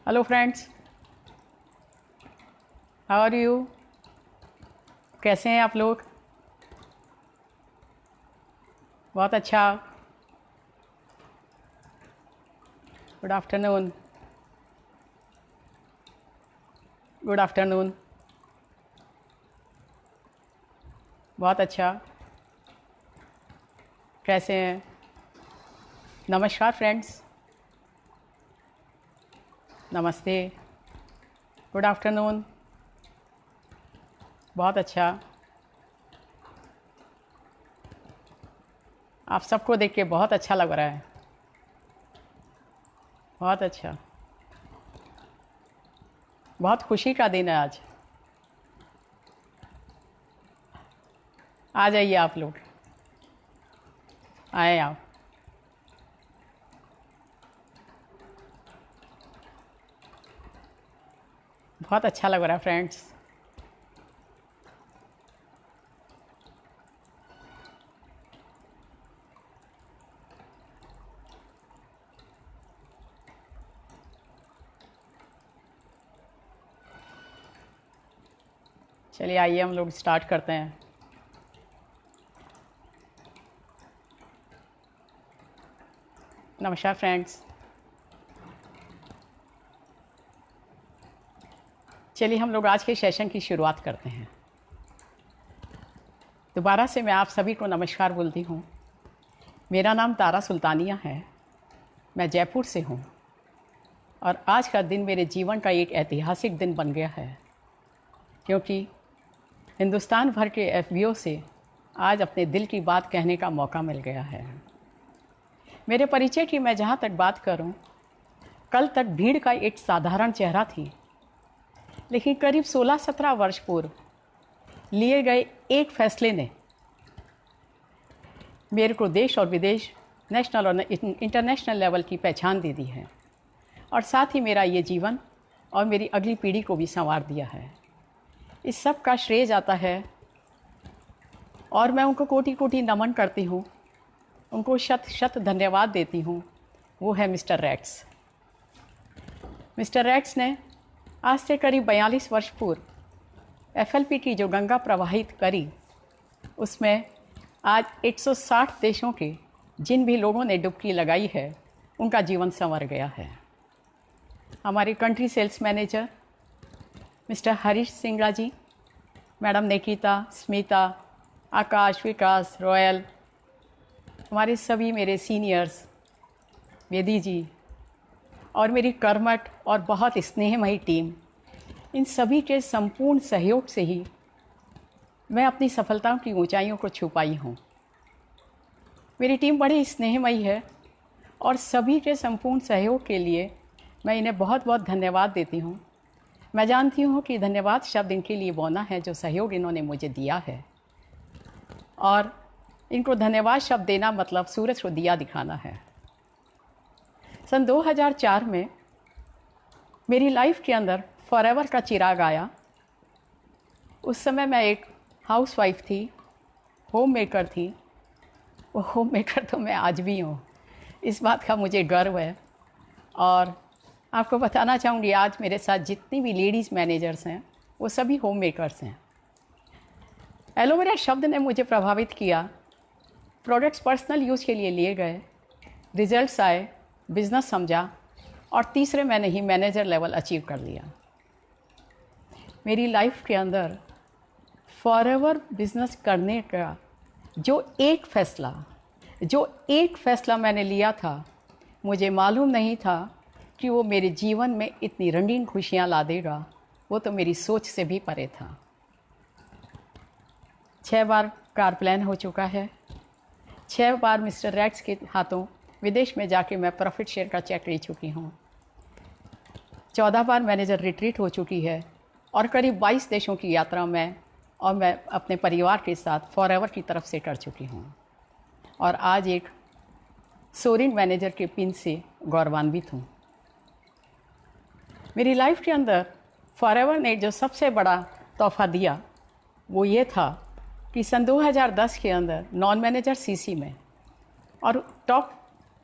Hello friends, how are you? कैसे हैं आप लोग? बहुत अच्छा। Good afternoon. Good afternoon. बहुत अच्छा। कैसे हैं? नमस्कार फ्रेंड्स। नमस्ते। Good afternoon. बहुत अच्छा। आप सबको देख के बहुत अच्छा लग रहा है। बहुत अच्छा। बहुत खुशी का दिन है आज। आ जाइए आप लोग, आए आप। बहुत अच्छा लग रहा है फ्रेंड्स। चलिए आइए हम लोग स्टार्ट करते हैं। नमस्कार फ्रेंड्स। चलिए हम लोग आज के सेशन की शुरुआत करते हैं। दोबारा से मैं आप सभी को नमस्कार बोलती हूँ। मेरा नाम तारा सुल्तानिया है। मैं जयपुर से हूँ और आज का दिन मेरे जीवन का एक ऐतिहासिक दिन बन गया है, क्योंकि हिंदुस्तान भर के एफबीओ से आज अपने दिल की बात कहने का मौका मिल गया है। मेरे परिचय की मैं जहाँ तक बात करूँ, कल तक भीड़ का एक साधारण चेहरा थी, लेकिन करीब 16-17 वर्ष पूर्व लिए गए एक फैसले ने मेरे को देश और विदेश, नेशनल और इंटरनेशनल लेवल की पहचान दे दी है, और साथ ही मेरा ये जीवन और मेरी अगली पीढ़ी को भी संवार दिया है। इस सब का श्रेय जाता है और मैं उनको कोटि कोटि नमन करती हूँ, उनको शत शत धन्यवाद देती हूँ। वो है मिस्टर रैक्स। मिस्टर रैक्स ने आज से करीब 42 वर्ष पूर्व एफएलपी की जो गंगा प्रवाहित करी, उसमें आज 160 देशों के जिन भी लोगों ने डुबकी लगाई है, उनका जीवन संवर गया है। हमारे country sales manager mister Harish Singla ji, madam Nikita, Smita, Akash, Vikas, Royal, हमारे सभी मेरे सीनियर्स, वेदी जी और मेरी कर्मठ और बहुत स्नेहमयी टीम, इन सभी के संपूर्ण सहयोग से ही मैं अपनी सफलताओं की ऊंचाइयों को छू पाई हूँ। मेरी टीम बड़ी स्नेहमयी है और सभी के संपूर्ण सहयोग के लिए मैं इन्हें बहुत बहुत धन्यवाद देती हूँ। मैं जानती हूँ कि धन्यवाद शब्द इनके लिए बौना है, जो सहयोग इन्होंने मुझे दिया है, और इनको धन्यवाद शब्द देना मतलब सूरज को दिया दिखाना है। सन 2004 में मेरी लाइफ के अंदर फॉरएवर का चिराग आया। उस समय मैं एक हाउसवाइफ थी, होम मेकर थी। वो होम मेकर तो मैं आज भी हूँ, इस बात का मुझे गर्व है। और आपको बताना चाहूँगी, आज मेरे साथ जितनी भी लेडीज़ मैनेजर्स हैं, वो सभी होम मेकर्स हैं। एलोवेरा शब्द ने मुझे प्रभावित किया। प्रोडक्ट्स पर्सनल यूज़ के लिए लिए गए, रिजल्ट्स आए, बिज़नेस समझा, और तीसरे मैंने ही मैनेजर लेवल अचीव कर लिया। मेरी लाइफ के अंदर फॉरएवर बिजनेस करने का जो एक फ़ैसला मैंने लिया था, मुझे मालूम नहीं था कि वो मेरे जीवन में इतनी रंगीन खुशियाँ ला देगा। वो तो मेरी सोच से भी परे था। 6 बार कार प्लान हो चुका है। 6 बार मिस्टर रैक्स के हाथों विदेश में जाके मैं प्रॉफिट शेयर का चेक ले चुकी हूँ। 14 बार मैनेजर रिट्रीट हो चुकी है, और करीब 22 देशों की यात्रा मैं अपने परिवार के साथ फॉरएवर की तरफ से कर चुकी हूँ, और आज एक सोरिन मैनेजर के पिन से गौरवान्वित हूँ। मेरी लाइफ के अंदर फॉरएवर ने जो सबसे बड़ा तोहफा दिया, वो ये था कि सन 2010 के अंदर नॉन मैनेजर सीसी में और टॉप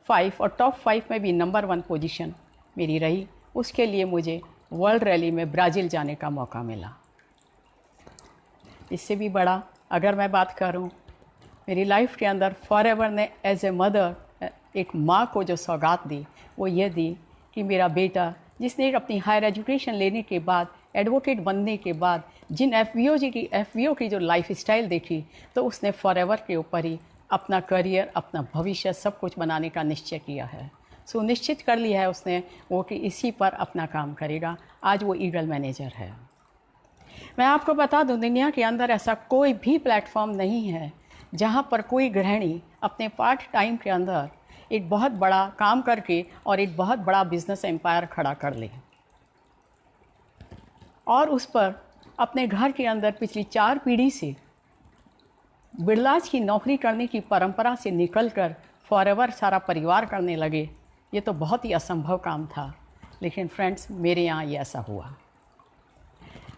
5 में भी नंबर 1 पोजीशन मेरी रही, उसके लिए मुझे वर्ल्ड रैली में ब्राज़ील जाने का मौका मिला। इससे भी बड़ा अगर मैं बात करूं, मेरी लाइफ के अंदर फॉरएवर ने एज ए मदर एक माँ को जो सौगात दी वो ये दी कि मेरा बेटा जिसने अपनी हायर एजुकेशन लेने के बाद, एडवोकेट बनने के बाद जिन एफ की जो लाइफ स्टाइल देखी, तो उसने फॉरएवर के ऊपर ही अपना करियर, अपना भविष्य सब कुछ बनाने का निश्चय किया है। सो निश्चित कर लिया है उसने वो कि इसी पर अपना काम करेगा। आज वो ईगल मैनेजर है। मैं आपको बता दूं, दुनिया के अंदर ऐसा कोई भी प्लेटफॉर्म नहीं है जहाँ पर कोई गृहिणी अपने पार्ट टाइम के अंदर एक बहुत बड़ा काम करके और एक बहुत बड़ा बिजनेस एम्पायर खड़ा कर ले और उस पर अपने घर के अंदर पिछली 4 पीढ़ी से बिरलाज की नौकरी करने की परंपरा से निकलकर फॉरएवर सारा परिवार करने लगे। ये तो बहुत ही असंभव काम था, लेकिन फ्रेंड्स मेरे यहाँ ये ऐसा हुआ।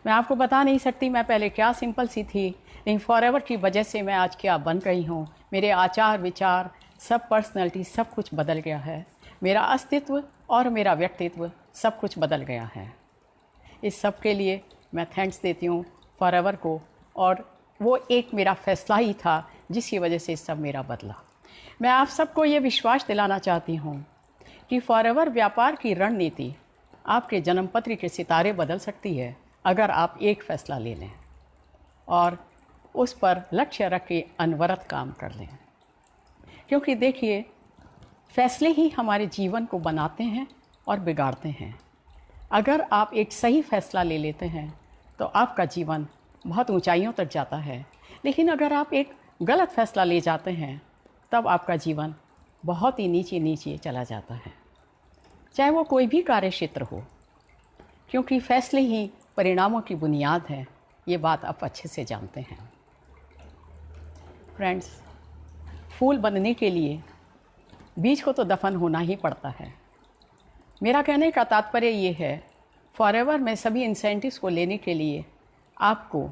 मैं आपको बता नहीं सकती मैं पहले क्या सिंपल सी थी, लेकिन फॉरएवर की वजह से मैं आज क्या बन गई हूँ। मेरे आचार विचार, सब पर्सनैलिटी, सब कुछ बदल गया है। मेरा अस्तित्व और मेरा व्यक्तित्व सब कुछ बदल गया है। इस सब के लिए मैं थैंक्स देती हूँ फॉरएवर को, और वो एक मेरा फैसला ही था जिसकी वजह से सब मेरा बदला। मैं आप सबको ये विश्वास दिलाना चाहती हूँ कि फॉरएवर व्यापार की रणनीति आपके जन्मपत्र के सितारे बदल सकती है अगर आप एक फ़ैसला ले लें और उस पर लक्ष्य रख के अनवरत काम कर लें। क्योंकि देखिए, फैसले ही हमारे जीवन को बनाते हैं और बिगाड़ते हैं। अगर आप एक सही फैसला ले लेते हैं तो आपका जीवन बहुत ऊंचाइयों तक जाता है, लेकिन अगर आप एक गलत फैसला ले जाते हैं तब आपका जीवन बहुत ही नीचे नीचे चला जाता है, चाहे वो कोई भी कार्य क्षेत्र हो, क्योंकि फैसले ही परिणामों की बुनियाद है। ये बात आप अच्छे से जानते हैं। फ्रेंड्स, फूल बनने के लिए बीज को तो दफन होना ही पड़ता है। मेरा कहने का तात्पर्य ये है, फॉरएवर में सभी इंसेंटिव्स को लेने के लिए आपको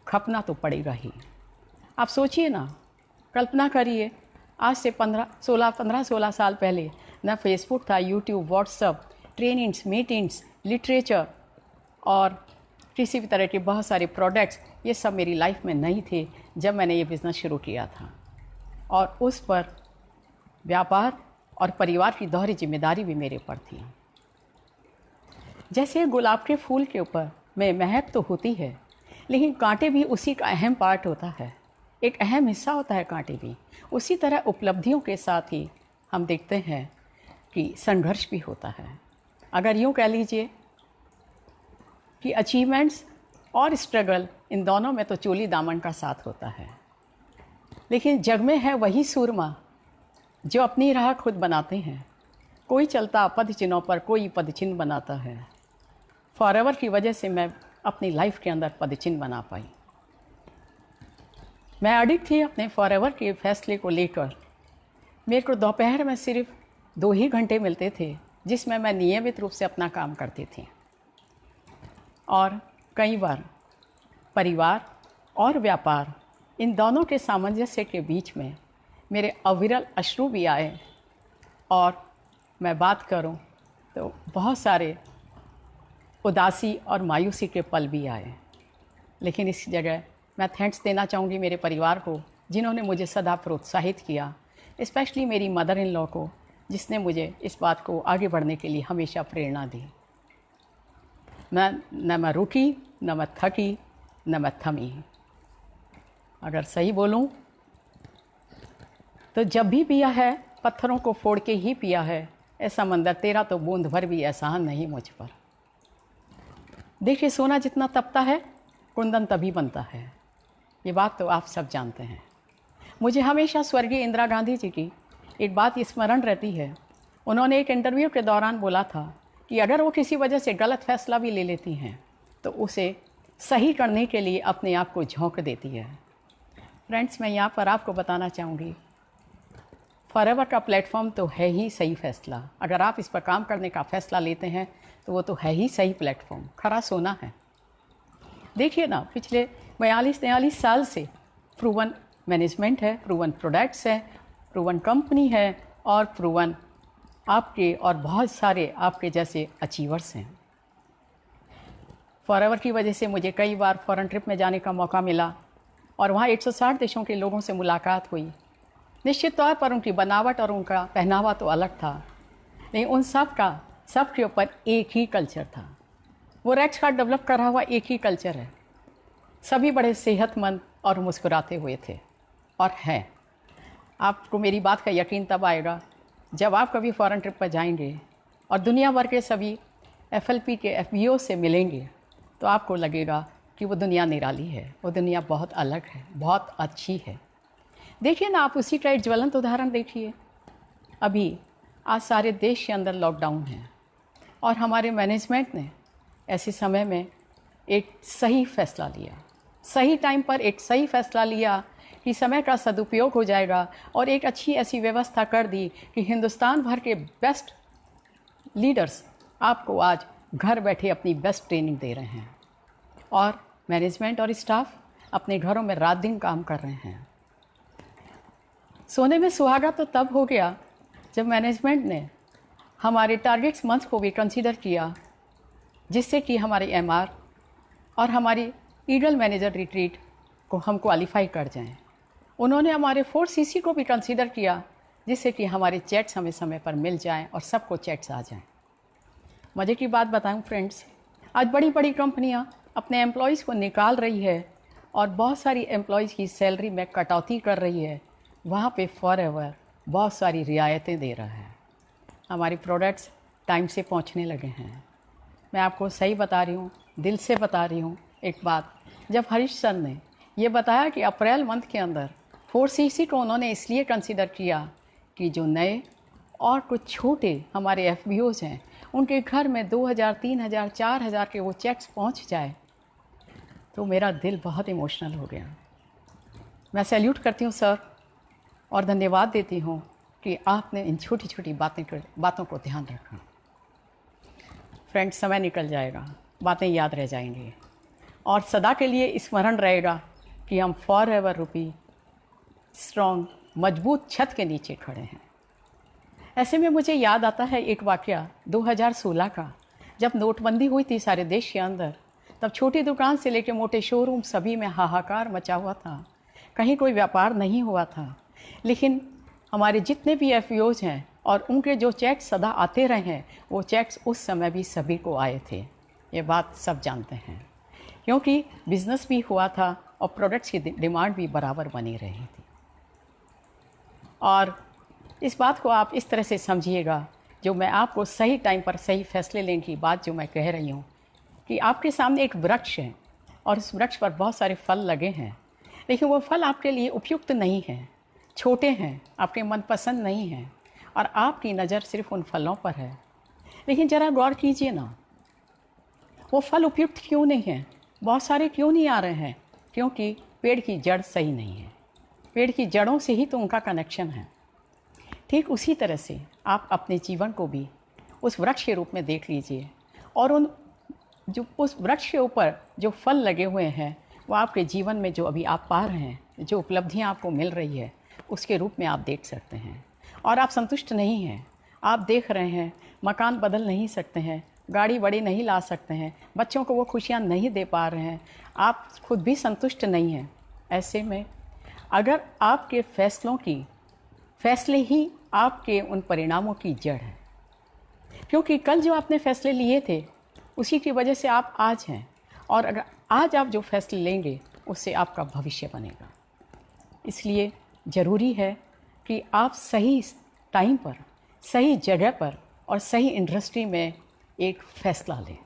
खपना तो पड़ेगा ही। आप सोचिए ना, कल्पना करिए, आज से 15-16 साल पहले न फेसबुक था, YouTube, WhatsApp, trainings, meetings, literature और किसी भी तरह के बहुत सारे प्रोडक्ट्स, ये सब मेरी लाइफ में नहीं थे जब मैंने ये बिज़नेस शुरू किया था। और उस पर व्यापार और परिवार की दोहरी जिम्मेदारी भी मेरे पर थी। जैसे गुलाब के फूल के ऊपर में महक तो होती है, लेकिन कांटे भी उसी का अहम पार्ट होता है, एक अहम हिस्सा होता है कांटे भी। उसी तरह उपलब्धियों के साथ ही हम देखते हैं कि संघर्ष भी होता है। अगर यूँ कह लीजिए कि अचीवमेंट्स और स्ट्रगल, इन दोनों में तो चोली दामन का साथ होता है, लेकिन जग में है वही सूरमा जो अपनी राह खुद बनाते हैं। कोई चलता पद चिन्हों पर, कोई पद चिन्ह बनाता है। फॉरएवर की वजह से मैं अपनी लाइफ के अंदर पद चिन्ह बना पाई। मैं एडिक्ट थी अपने फॉरएवर के फैसले को लेकर। मेरे को दोपहर में सिर्फ 2 ही घंटे मिलते थे जिसमें मैं नियमित रूप से अपना काम करती थी, और कई बार परिवार और व्यापार, इन दोनों के सामंजस्य के बीच में मेरे अविरल अश्रु भी आए, और मैं बात करूं तो बहुत सारे उदासी और मायूसी के पल भी आए। लेकिन इस जगह मैं थैंक्स देना चाहूँगी मेरे परिवार को, जिन्होंने मुझे सदा प्रोत्साहित किया, स्पेशली मेरी मदर इन लॉ को, जिसने मुझे इस बात को आगे बढ़ने के लिए हमेशा प्रेरणा दी। न मैं रुकी, न मैं थकी, न मैं थमी। अगर सही बोलूं तो जब भी पिया है पत्थरों को फोड़ के ही पिया है, ऐ समंदर तेरा तो बूंद भर भी एहसान नहीं मुझ पर। देखिए, सोना जितना तपता है कुंदन तभी बनता है। ये बात तो आप सब जानते हैं। मुझे हमेशा स्वर्गीय इंदिरा गांधी जी की एक बात स्मरण रहती है। उन्होंने एक इंटरव्यू के दौरान बोला था कि अगर वो किसी वजह से गलत फैसला भी ले लेती हैं तो उसे सही करने के लिए अपने आप को झोंक देती है। फ्रेंड्स, मैं यहाँ पर आपको बताना चाहूँगी, फॉरएवर का प्लेटफॉर्म तो है ही सही फैसला। अगर आप इस पर काम करने का फ़ैसला लेते हैं तो वो तो है ही सही प्लेटफॉर्म, खरा सोना है। देखिए ना, पिछले 42-43 साल से प्रूवन मैनेजमेंट है, प्रूवन प्रोडक्ट्स है, प्रूवन कंपनी है और प्रूवन आपके और बहुत सारे आपके जैसे अचीवर्स हैं। फॉरएवर की वजह से मुझे कई बार फॉरेन ट्रिप में जाने का मौका मिला और वहाँ 160 देशों के लोगों से मुलाकात हुई। निश्चित तौर पर उनकी बनावट और उनका पहनावा तो अलग था, लेकिन उन सब के ऊपर एक ही कल्चर था। वो रैक्स का डेवलप करा हुआ एक ही कल्चर है। सभी बड़े सेहतमंद और मुस्कुराते हुए थे और हैं। आपको मेरी बात का यकीन तब आएगा जब आप कभी फॉरेन ट्रिप पर जाएंगे और दुनिया भर के सभी FLP के FBO से मिलेंगे, तो आपको लगेगा कि वो दुनिया निराली है, वो दुनिया बहुत अलग है, बहुत अच्छी है। देखिए ना, आप उसी का एक ज्वलंत उदाहरण देखिए। अभी आज सारे देश के अंदर लॉकडाउन है और हमारे मैनेजमेंट ने ऐसे समय में एक सही फैसला लिया, सही टाइम पर एक सही फैसला लिया कि समय का सदुपयोग हो जाएगा और एक अच्छी ऐसी व्यवस्था कर दी कि हिंदुस्तान भर के बेस्ट लीडर्स आपको आज घर बैठे अपनी बेस्ट ट्रेनिंग दे रहे हैं और मैनेजमेंट और स्टाफ अपने घरों में रात दिन काम कर रहे हैं। सोने में सुहागा तो तब हो गया जब मैनेजमेंट ने हमारे टारगेट्स मंथ को भी कंसीडर किया, जिससे कि हमारे MR और हमारी ईगल मैनेजर रिट्रीट को हम क्वालिफाई कर जाएं। उन्होंने हमारे 4CC को भी कंसीडर किया, जिससे कि हमारे चेक्स हमें समय पर मिल जाएं और सबको चेक्स आ जाएं। मज़े की बात बताऊं फ्रेंड्स, आज बड़ी बड़ी कंपनियां अपने एम्प्लॉयज़ को निकाल रही है और बहुत सारी एम्प्लॉयज़ की सैलरी में कटौती कर रही है। वहाँ पे फॉरएवर बहुत सारी रियायतें दे रहा है। हमारी प्रोडक्ट्स टाइम से पहुँचने लगे हैं। मैं आपको सही बता रही हूँ, दिल से बता रही हूँ एक बात। जब हरीश सर ने ये बताया कि अप्रैल मंथ के अंदर 4CC को उन्होंने इसलिए कंसीडर किया कि जो नए और कुछ छोटे हमारे FBOs हैं, उनके घर में 2000, 3000, 4000 के वो चेक्स पहुंच जाए, तो मेरा दिल बहुत इमोशनल हो गया। मैं सैल्यूट करती हूँ सर और धन्यवाद देती हूँ कि आपने इन छोटी छोटी बातों को ध्यान रखा। फ्रेंड्स, समय निकल जाएगा, बातें याद रह जाएंगी और सदा के लिए स्मरण रहेगा कि हम फॉरएवर रूपी स्ट्रॉन्ग मजबूत छत के नीचे खड़े हैं। ऐसे में मुझे याद आता है एक वाक़या 2016 का, जब नोटबंदी हुई थी सारे देश के अंदर। तब छोटी दुकान से लेकर मोटे शोरूम सभी में हाहाकार मचा हुआ था, कहीं कोई व्यापार नहीं हुआ था। लेकिन हमारे जितने भी FBOs हैं और उनके जो चेक्स सदा आते रहे हैं, वो चेक्स उस समय भी सभी को आए थे। ये बात सब जानते हैं, क्योंकि बिज़नेस भी हुआ था और प्रोडक्ट्स की डिमांड भी बराबर बनी रही थी। और इस बात को आप इस तरह से समझिएगा, जो मैं आपको सही टाइम पर सही फैसले लेने की बात जो मैं कह रही हूँ, कि आपके सामने एक वृक्ष है और इस वृक्ष पर बहुत सारे फल लगे हैं, लेकिन वो फल आपके लिए उपयुक्त नहीं हैं, छोटे हैं, आपके मनपसंद नहीं हैं और आपकी नज़र सिर्फ उन फलों पर है। लेकिन ज़रा गौर कीजिए ना, वो फल उपयुक्त क्यों नहीं हैं, बहुत सारे क्यों नहीं आ रहे हैं? क्योंकि पेड़ की जड़ सही नहीं है। पेड़ की जड़ों से ही तो उनका कनेक्शन है। ठीक उसी तरह से आप अपने जीवन को भी उस वृक्ष के रूप में देख लीजिए और उस वृक्ष के ऊपर जो फल लगे हुए हैं, वो आपके जीवन में जो अभी आप पा रहे हैं, जो उपलब्धियां आपको मिल रही है, उसके रूप में आप देख सकते हैं। और आप संतुष्ट नहीं हैं। आप देख रहे हैं मकान बदल नहीं सकते हैं, गाड़ी बड़ी नहीं ला सकते हैं, बच्चों को वो खुशियाँ नहीं दे पा रहे हैं, आप खुद भी संतुष्ट नहीं हैं। ऐसे में अगर आपके फैसले ही आपके उन परिणामों की जड़ है, क्योंकि कल जो आपने फैसले लिए थे उसी की वजह से आप आज हैं, और अगर आज आप जो फैसले लेंगे उससे आपका भविष्य बनेगा। इसलिए ज़रूरी है कि आप सही टाइम पर, सही जगह पर और सही इंडस्ट्री में एक फ़ैसला लें।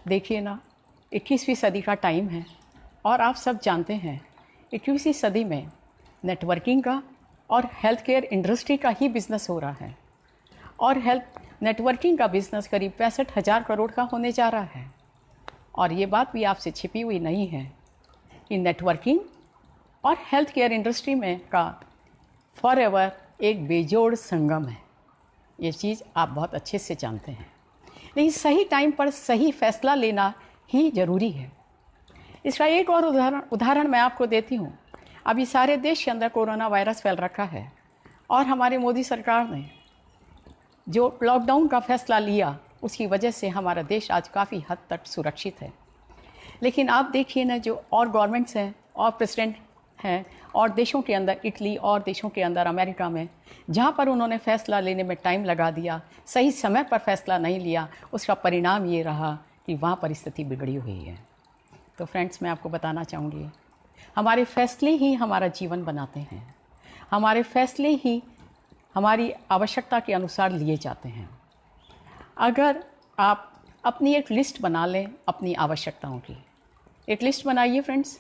देखिए ना, 21वीं सदी का टाइम है और आप सब जानते हैं 21वीं सदी में नेटवर्किंग का और हेल्थ केयर इंडस्ट्री का ही बिज़नेस हो रहा है और हेल्थ नेटवर्किंग का बिज़नेस करीब 65,000 करोड़ का होने जा रहा है। और ये बात भी आपसे छिपी हुई नहीं है कि नेटवर्किंग और हेल्थ केयर इंडस्ट्री में का फॉरएवर एक बेजोड़ संगम है। ये चीज़ आप बहुत अच्छे से जानते हैं, लेकिन सही टाइम पर सही फैसला लेना ही ज़रूरी है। इसका एक और उदाहरण मैं आपको देती हूँ। अभी सारे देश के अंदर कोरोना वायरस फैल रखा है और हमारे मोदी सरकार ने जो लॉकडाउन का फ़ैसला लिया उसकी वजह से हमारा देश आज काफ़ी हद तक सुरक्षित है। लेकिन आप देखिए ना, जो और गवर्नमेंट्स हैं और प्रेसिडेंट हैं और देशों के अंदर इटली और देशों के अंदर अमेरिका में, जहाँ पर उन्होंने फ़ैसला लेने में टाइम लगा दिया, सही समय पर फ़ैसला नहीं लिया, उसका परिणाम ये रहा कि वहाँ परिस्थिति बिगड़ी हुई है। तो फ्रेंड्स, मैं आपको बताना चाहूँगी, हमारे फ़ैसले ही हमारा जीवन बनाते हैं। हमारे फ़ैसले ही हमारी आवश्यकता के अनुसार लिए जाते हैं। अगर आप अपनी एक लिस्ट बना लें अपनी आवश्यकताओं की, एक लिस्ट बनाइए फ्रेंड्स,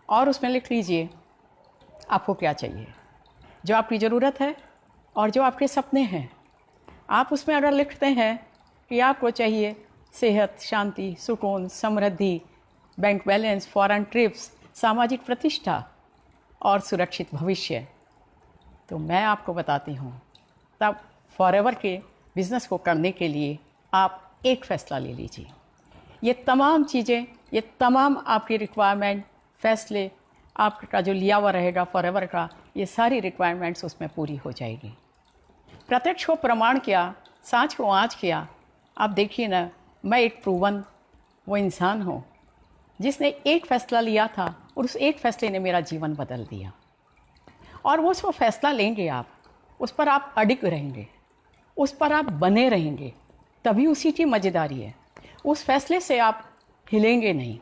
और उसमें लिख लीजिए आपको क्या चाहिए, जो आपकी ज़रूरत है और जो आपके सपने हैं। आप उसमें अगर लिखते हैं कि आपको चाहिए सेहत, शांति, सुकून, समृद्धि, बैंक बैलेंस, फॉरेन ट्रिप्स, सामाजिक प्रतिष्ठा और सुरक्षित भविष्य, तो मैं आपको बताती हूँ, तब फॉरएवर के बिज़नेस को करने के लिए आप एक फ़ैसला ले लीजिए। ये तमाम चीज़ें, ये तमाम आपकी रिक्वायरमेंट, फ़ैसले आपका जो लिया हुआ रहेगा फॉरएवर का, ये सारी रिक्वायरमेंट्स उसमें पूरी हो जाएगी। प्रत्यक्ष को प्रमाण किया, साँच को आँच किया। आप देखिए ना, मैं एक प्रूवन वो इंसान हूँ जिसने एक फ़ैसला लिया था और उस एक फ़ैसले ने मेरा जीवन बदल दिया। और वो फ़ैसला लेंगे आप, उस पर आप अडिग रहेंगे, उस पर आप बने रहेंगे, तभी उसी की मज़ेदारी है। उस फ़ैसले से आप हिलेंगे नहीं।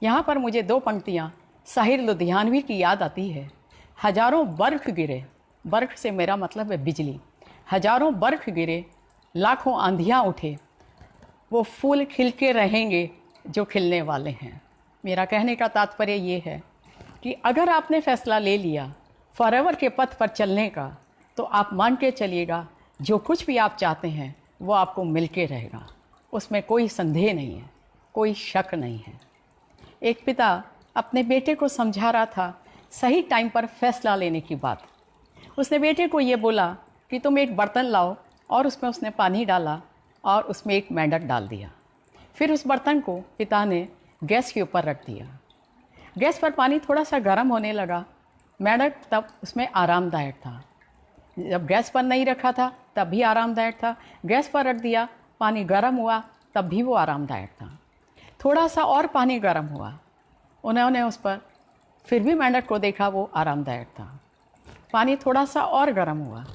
यहाँ पर मुझे दो पंक्तियाँ साहिर लुधियानवी की याद आती है। हजारों बर्फ़ गिरे, बर्फ़ से मेरा मतलब है बिजली, हजारों बर्फ़ गिरे, लाखों आंधियाँ उठे, वो फूल खिल के रहेंगे जो खिलने वाले हैं। मेरा कहने का तात्पर्य ये है कि अगर आपने फ़ैसला ले लिया फॉरएवर के पथ पर चलने का, तो आप मान के चलिएगा जो कुछ भी आप चाहते हैं वो आपको मिल के रहेगा। उसमें कोई संदेह नहीं है, कोई शक नहीं है। एक पिता अपने बेटे को समझा रहा था सही टाइम पर फैसला लेने की बात। उसने बेटे को ये बोला कि तुम एक बर्तन लाओ, और उसमें उसने पानी डाला और उसमें एक मेंढक डाल दिया। फिर उस बर्तन को पिता ने गैस के ऊपर रख दिया। गैस पर पानी थोड़ा सा गर्म होने लगा। मेंढक तब उसमें आरामदायक था। जब गैस पर नहीं रखा था तब भी आरामदायक था, गैस पर रख दिया, पानी गर्म हुआ तब भी वो आरामदायक था। थोड़ा सा और पानी गर्म हुआ, उन्होंने उस पर फिर भी मेंढक को देखा, वो आरामदायक था। पानी थोड़ा सा और गर्म हुआ,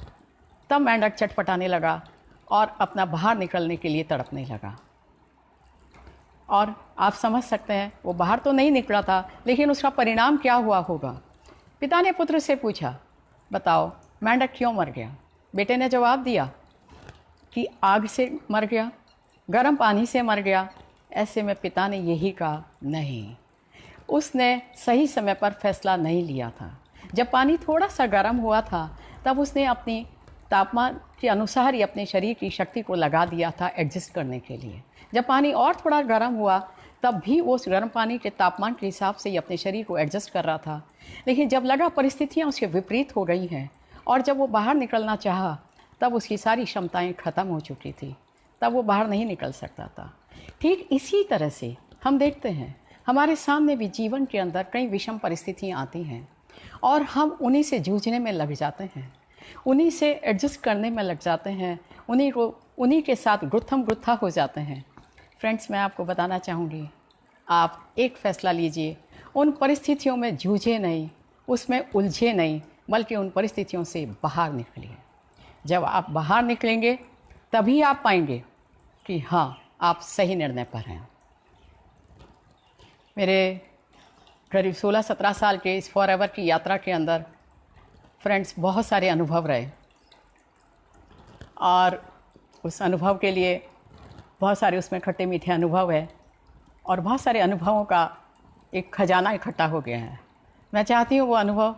तब मेंढक चटपटाने लगा और अपना बाहर निकलने के लिए तड़पने लगा। और आप समझ सकते हैं वो बाहर तो नहीं निकला था, लेकिन उसका परिणाम क्या हुआ होगा। पिता ने पुत्र से पूछा, बताओ मेंढक क्यों मर गया। बेटे ने जवाब दिया कि आग से मर गया, गर्म पानी से मर गया। ऐसे में पिता ने यही कहा, नहीं, उसने सही समय पर फैसला नहीं लिया था। जब पानी थोड़ा सा गर्म हुआ था तब उसने अपनी तापमान के अनुसार ही अपने शरीर की शक्ति को लगा दिया था एडजस्ट करने के लिए। जब पानी और थोड़ा गर्म हुआ तब भी वो उस गर्म पानी के तापमान के हिसाब से ही अपने शरीर को एडजस्ट कर रहा था। लेकिन जब लगा परिस्थितियाँ उसके विपरीत हो गई हैं और जब वो बाहर निकलना चाहा तब उसकी सारी क्षमताएं ख़त्म हो चुकी थी, तब वो बाहर नहीं निकल सकता था। ठीक इसी तरह से हम देखते हैं हमारे सामने भी जीवन के अंदर कई विषम परिस्थितियाँ आती हैं और हम उन्हीं से जूझने में लग जाते हैं, उन्हीं से एडजस्ट करने में लग जाते हैं, उन्हीं के साथ गुत्थम गुत्था हो जाते हैं। फ्रेंड्स, मैं आपको बताना चाहूँगी, आप एक फ़ैसला लीजिए, उन परिस्थितियों में जूझे नहीं, उसमें उलझे नहीं, बल्कि उन परिस्थितियों से बाहर निकलिए। जब आप बाहर निकलेंगे तभी आप पाएंगे कि हाँ, आप सही निर्णय पर हैं। मेरे करीब 16-17 साल के इस फॉरएवर की यात्रा के अंदर फ्रेंड्स बहुत सारे अनुभव रहे, और उस अनुभव के लिए बहुत सारे उसमें खट्टे मीठे अनुभव है और बहुत सारे अनुभवों का एक खजाना इकट्ठा हो गया है। मैं चाहती हूँ वो अनुभव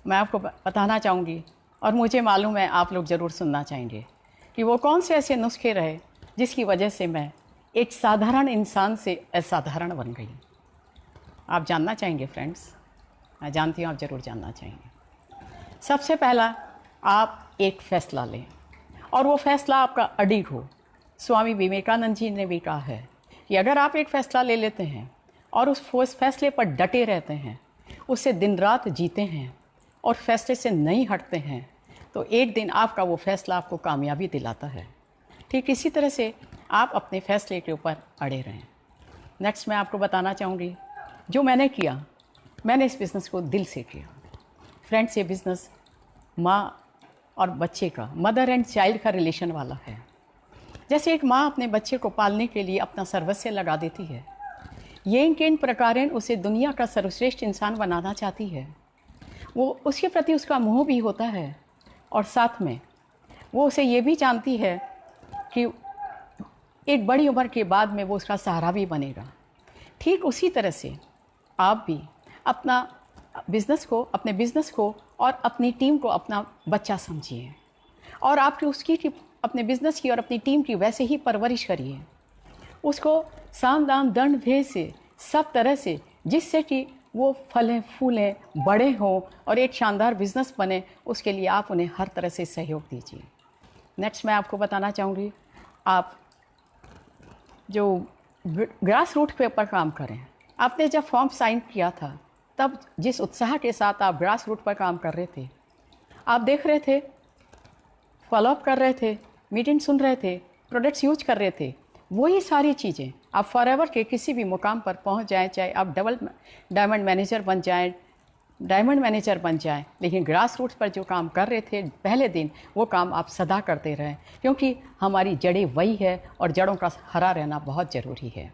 मैं आपको बताना चाहूँगी, और मुझे मालूम है आप लोग ज़रूर सुनना चाहेंगे कि वो कौन से ऐसे नुस्खे रहे जिसकी वजह से मैं एक साधारण इंसान से असाधारण बन गई। आप जानना चाहेंगे फ्रेंड्स? मैं जानती हूँ आप ज़रूर जानना चाहेंगे। सबसे पहला, आप एक फ़ैसला लें और वो फ़ैसला आपका अडिग हो। स्वामी विवेकानंद जी ने भी कहा है कि अगर आप एक फ़ैसला ले लेते हैं और उस फैसले पर डटे रहते हैं, उससे दिन रात जीते हैं और फैसले से नहीं हटते हैं, तो एक दिन आपका वो फैसला आपको कामयाबी दिलाता है। ठीक इसी तरह से आप अपने फैसले के ऊपर अड़े रहें। नेक्स्ट मैं आपको बताना चाहूँगी, जो मैंने किया, मैंने इस बिज़नेस को दिल से किया। फ्रेंड्स, ये बिज़नेस माँ और बच्चे का, मदर एंड चाइल्ड का रिलेशन वाला है। जैसे एक माँ अपने बच्चे को पालने के लिए अपना सर्वस्व लगा देती है, ये किन प्रकारेण उसे दुनिया का सर्वश्रेष्ठ इंसान बनाना चाहती है। वो उसके प्रति उसका मोह भी होता है, और साथ में वो उसे ये भी जानती है कि एक बड़ी उम्र के बाद में वो उसका सहारा भी बनेगा। ठीक उसी तरह से आप भी अपना अपने बिज़नेस को और अपनी टीम को अपना बच्चा समझिए, और आपकी अपने बिज़नेस की और अपनी टीम की वैसे ही परवरिश करिए। उसको साम दाम दंड भेद से, सब तरह से, जिससे कि वो फलें फूलें, बड़े हों और एक शानदार बिज़नेस बने, उसके लिए आप उन्हें हर तरह से सहयोग दीजिए। नेक्स्ट मैं आपको बताना चाहूँगी, आप जो ग्रास रूट पे ऊपर काम करें। आपने जब फॉर्म साइन किया था, तब जिस उत्साह के साथ आप ग्रास रूट पर काम कर रहे थे, आप देख रहे थे, फॉलोअप कर रहे थे, मीटिंग सुन रहे थे, प्रोडक्ट्स यूज कर रहे थे, वही सारी चीज़ें आप फॉरएवर के किसी भी मुकाम पर पहुंच जाएं, चाहे आप डायमंड मैनेजर बन जाएं, डायमंड मैनेजर बन जाएं, लेकिन ग्रास रूट्स पर जो काम कर रहे थे पहले दिन, वो काम आप सदा करते रहें, क्योंकि हमारी जड़ें वही है और जड़ों का हरा रहना बहुत ज़रूरी है।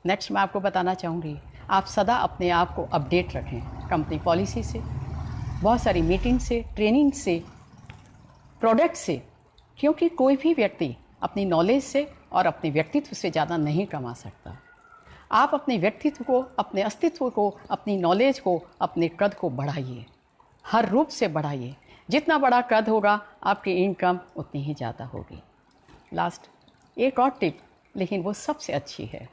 नेक्स्ट मैं आपको बताना चाहूँगी, आप सदा अपने आप को अपडेट रखें, कंपनी पॉलिसी से, बहुत सारी मीटिंग से, ट्रेनिंग से, प्रोडक्ट से, क्योंकि कोई भी व्यक्ति अपनी नॉलेज से और अपने व्यक्तित्व से ज़्यादा नहीं कमा सकता। आप अपने व्यक्तित्व को, अपने अस्तित्व को, अपनी नॉलेज को, अपने कद को बढ़ाइए, हर रूप से बढ़ाइए। जितना बड़ा कद होगा, आपकी इनकम उतनी ही ज़्यादा होगी। लास्ट एक और टिप, लेकिन वो सबसे अच्छी है,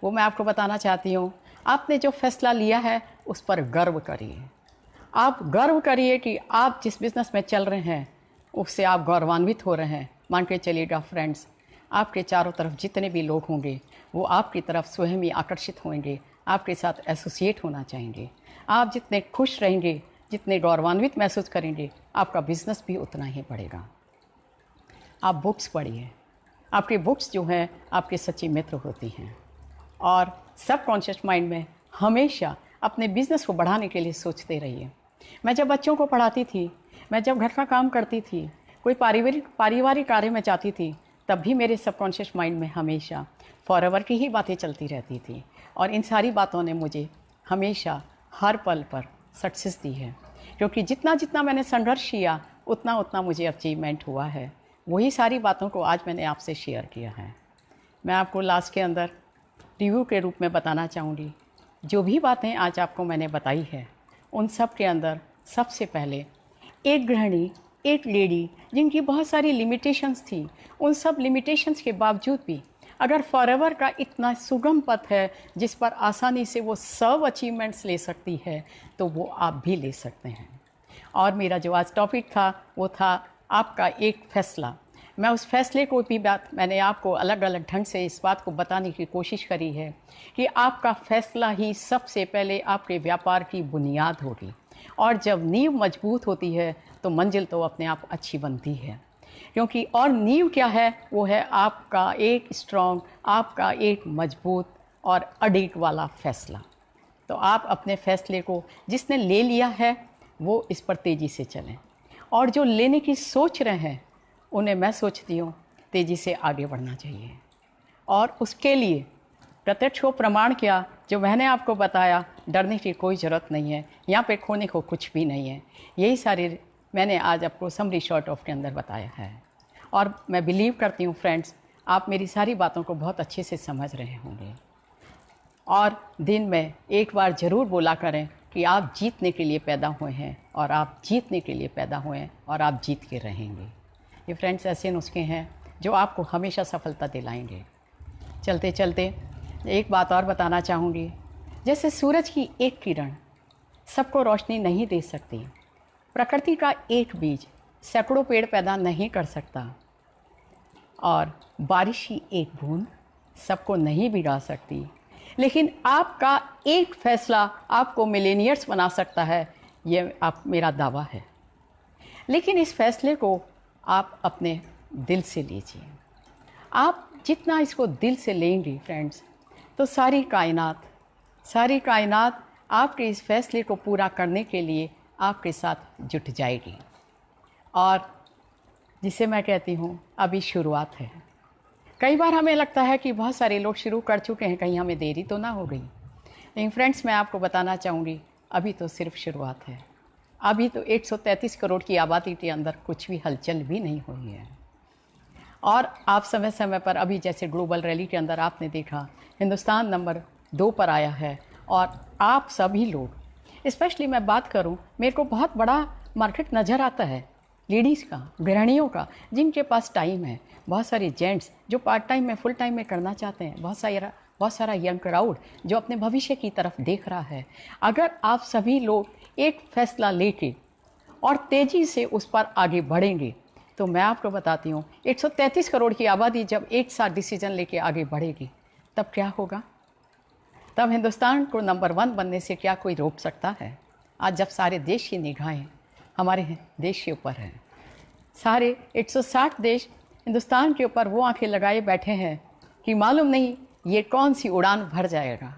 वो मैं आपको बताना चाहती हूँ। आपने जो फैसला लिया है उस पर गर्व करिए। आप गर्व करिए कि आप जिस बिज़नेस में चल रहे हैं उससे आप गौरवान्वित हो रहे हैं। मान के चलिएगा फ्रेंड्स, आपके चारों तरफ जितने भी लोग होंगे वो आपकी तरफ स्वयं ही आकर्षित होंगे, आपके साथ एसोसिएट होना चाहेंगे। आप जितने खुश रहेंगे, जितने गौरवान्वित महसूस करेंगे, आपका बिज़नेस भी उतना ही बढ़ेगा। आप बुक्स पढ़िए। आपकी बुक्स जो हैं आपके सच्चे मित्र होती हैं, और सबकॉन्शियस माइंड में हमेशा अपने बिज़नेस को बढ़ाने के लिए सोचते रहिए। मैं जब बच्चों को पढ़ाती थी, मैं जब घर का काम करती थी, कोई पारिवारिक कार्य में जाती थी, तब भी मेरे सबकॉन्शियस माइंड में हमेशा फॉरएवर की ही बातें चलती रहती थी, और इन सारी बातों ने मुझे हमेशा हर पल पर सक्सेस दी है, क्योंकि जितना जितना मैंने संघर्ष किया उतना उतना मुझे अचीवमेंट हुआ है। वही सारी बातों को आज मैंने आपसे शेयर किया है। मैं आपको लास्ट के अंदर रिव्यू के रूप में बताना चाहूँगी, जो भी बातें आज आपको मैंने बताई है, उन सब के अंदर सबसे पहले एक गृहिणी, एक लेडी जिनकी बहुत सारी लिमिटेशंस थी, उन सब लिमिटेशंस के बावजूद भी अगर फॉरएवर का इतना सुगम पथ है जिस पर आसानी से वो सब अचीवमेंट्स ले सकती है, तो वो आप भी ले सकते हैं। और मेरा जो आज टॉपिक था वो था आपका एक फैसला। मैं उस फैसले को भी मैंने आपको अलग अलग ढंग से इस बात को बताने की कोशिश करी है कि आपका फैसला ही सबसे पहले आपके व्यापार की बुनियाद होगी, और जब नींव मजबूत होती है तो मंजिल तो अपने आप अच्छी बनती है। क्योंकि और नींव क्या है, वो है आपका एक स्ट्रॉन्ग, आपका एक मजबूत और अडिग वाला फैसला। तो आप अपने फैसले को जिसने ले लिया है वो इस पर तेज़ी से चलें, और जो लेने की सोच रहे हैं उन्हें मैं सोचती हूँ तेज़ी से आगे बढ़ना चाहिए। और उसके लिए प्रत्यक्ष को प्रमाण किया, जो मैंने आपको बताया, डरने की कोई ज़रूरत नहीं है, यहाँ पे खोने को कुछ भी नहीं है। यही सारे मैंने आज आपको समरी शॉर्ट ऑफ के अंदर बताया है, और मैं बिलीव करती हूँ फ्रेंड्स, आप मेरी सारी बातों को बहुत अच्छे से समझ रहे होंगे। और दिन में एक बार ज़रूर बोला करें कि आप जीतने के लिए पैदा हुए हैं, और आप जीतने के लिए पैदा हुए हैं, और आप जीत के रहेंगे। ये फ्रेंड्स ऐसे नुस्खे हैं जो आपको हमेशा सफलता दिलाएंगे। चलते चलते एक बात और बताना चाहूँगी, जैसे सूरज की एक किरण सबको रोशनी नहीं दे सकती, प्रकृति का एक बीज सैकड़ों पेड़ पैदा नहीं कर सकता, और बारिश की एक बूंद सबको नहीं भिगा सकती, लेकिन आपका एक फैसला आपको मिलेनियर्स बना सकता है। ये आप मेरा दावा है। लेकिन इस फैसले को आप अपने दिल से लीजिए। आप जितना इसको दिल से लेंगे फ्रेंड्स, तो सारी कायनात आपके इस फैसले को पूरा करने के लिए आपके साथ जुट जाएगी। और जिसे मैं कहती हूँ अभी शुरुआत है। कई बार हमें लगता है कि बहुत सारे लोग शुरू कर चुके हैं, कहीं हमें देरी तो ना हो गई। लेकिन फ्रेंड्स, मैं आपको बताना चाहूँगी अभी तो सिर्फ शुरुआत है। अभी तो 133 करोड़ की आबादी के अंदर कुछ भी हलचल भी नहीं हुई है। और आप समय समय पर अभी जैसे ग्लोबल रैली के अंदर आपने देखा हिंदुस्तान नंबर 2 पर आया है। और आप सभी लोग, स्पेशली मैं बात करूं, मेरे को बहुत बड़ा मार्केट नज़र आता है लेडीज़ का, गृहिणियों का, जिनके पास टाइम है। बहुत सारे जेंट्स जो पार्ट टाइम में फुल टाइम में करना चाहते हैं। बहुत सारा यंग क्राउड जो अपने भविष्य की तरफ देख रहा है। अगर आप सभी लोग एक फैसला लेके और तेज़ी से उस पर आगे बढ़ेंगे तो मैं आपको बताती हूँ 133 करोड़ की आबादी जब एक साथ डिसीजन लेके आगे बढ़ेगी तब क्या होगा? तब हिंदुस्तान को नंबर 1 बनने से क्या कोई रोक सकता है? आज जब सारे देश की निगाहें हमारे देश के ऊपर हैं, सारे 160 देश हिंदुस्तान के ऊपर वो आंखें लगाए बैठे हैं कि मालूम नहीं ये कौन सी उड़ान भर जाएगा।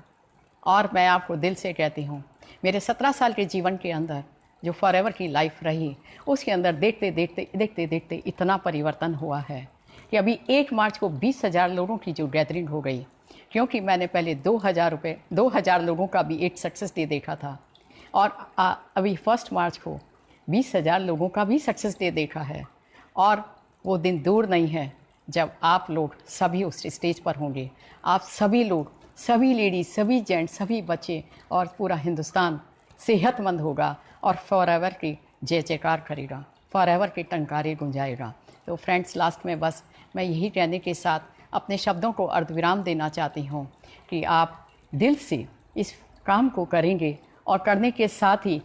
और मैं आपको दिल से कहती हूँ, मेरे 17 साल के जीवन के अंदर जो फॉरएवर की लाइफ रही, उसके अंदर देखते देखते इतना परिवर्तन हुआ है कि अभी 1 मार्च को 20,000 लोगों की जो गैदरिंग हो गई, क्योंकि मैंने पहले 2,000 लोगों का भी एक सक्सेस डे देखा था। और अभी 1 मार्च को 20,000 लोगों का भी सक्सेस डे देखा है। और वो दिन दूर नहीं है जब आप लोग सभी उस स्टेज पर होंगे। आप सभी लोग, सभी लेडीज, सभी जेंट्स, सभी बच्चे और पूरा हिंदुस्तान सेहतमंद होगा और फॉरएवर की जय जयकार करेगा, फॉरएवर के टंकारे गुंजाएगा। तो फ्रेंड्स, लास्ट में बस मैं यही कहने के साथ अपने शब्दों को अर्धविराम देना चाहती हूँ कि आप दिल से इस काम को करेंगे और करने के साथ ही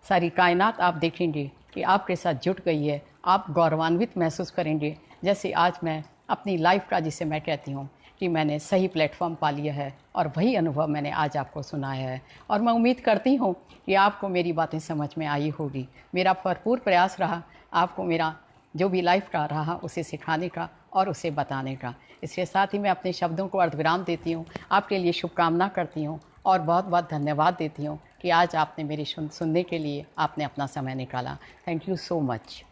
सारी कायनात आप देखेंगे कि आपके साथ जुट गई है। आप गौरवान्वित महसूस करेंगे, जैसे आज मैं अपनी लाइफ का, जिसे मैं कहती हूँ कि मैंने सही प्लेटफॉर्म पा लिया है और वही अनुभव मैंने आज आपको सुनाया है। और मैं उम्मीद करती हूँ कि आपको मेरी बातें समझ में आई होगी। मेरा भरपूर प्रयास रहा आपको मेरा जो भी लाइफ का रहा उसे सिखाने का और उसे बताने का। इसके साथ ही मैं अपने शब्दों को अर्धविराम देती हूँ, आपके लिए शुभकामना करती हूँ और बहुत बहुत धन्यवाद देती हूँ कि आज आपने मेरी सुनने के लिए आपने अपना समय निकाला। Thank you so much.